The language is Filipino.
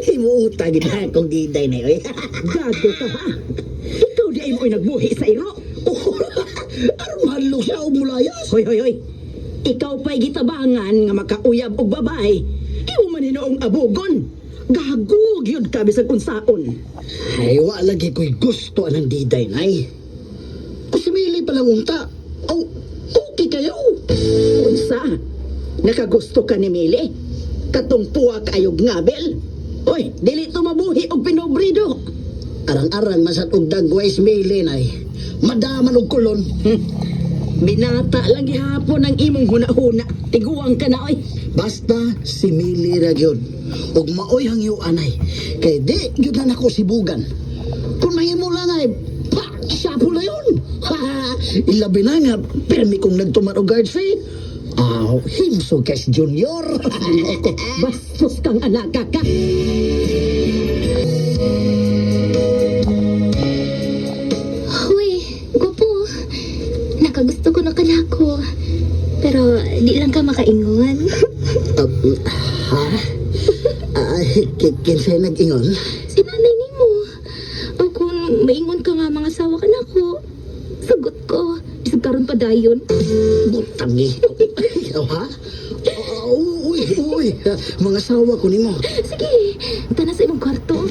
Himuuta gid ha kung diday na oy. Gago ka ha? Ikaw di ay mo'y nagbuhi sa iro. Aron mahalo siya og mulayas. Hoy, hoy, hoy. Ikaw pa'y gitabangan nga makauyab og babae. Imo man hinoong abugon. Gago gyud ka bisag unsaon. Ay, wa lagi ko'y gusto anang diday nay. Kung si Mili palang unta, okay kayo. Unsa? Nakagusto ka ni Mili? Katong puwa kayog ngabel? Oy, dili to mabuhi og pinobrido. Arang-arang masat og dagway si Mili nay. Madaman og kulon. Binata lang gihapon ang imong huna-huna. Tiguang ka na, oy. Basta si Mili ra gyud. Og maoy hangyo anay. Kay di gyud na nako sibugan. Kung mahimo lang ay siya pula yun. Ilabi na nga, permi kong nagtumar og guard fee. Himso kes junior. Bastos kang alaga ka. Hoy, gupo. Nakagusto ko na kanako. Pero di lang ka makaingon. Ha? Kinsay nag-ingon? Si nanay nimo. O kung maingon ka nga mga sawa ka nako, sagot ko. Bisag karon pa dayon. Butangi. Ha? Uy. Mga sawa ko nimo. Sige, tana sa imong kwarto.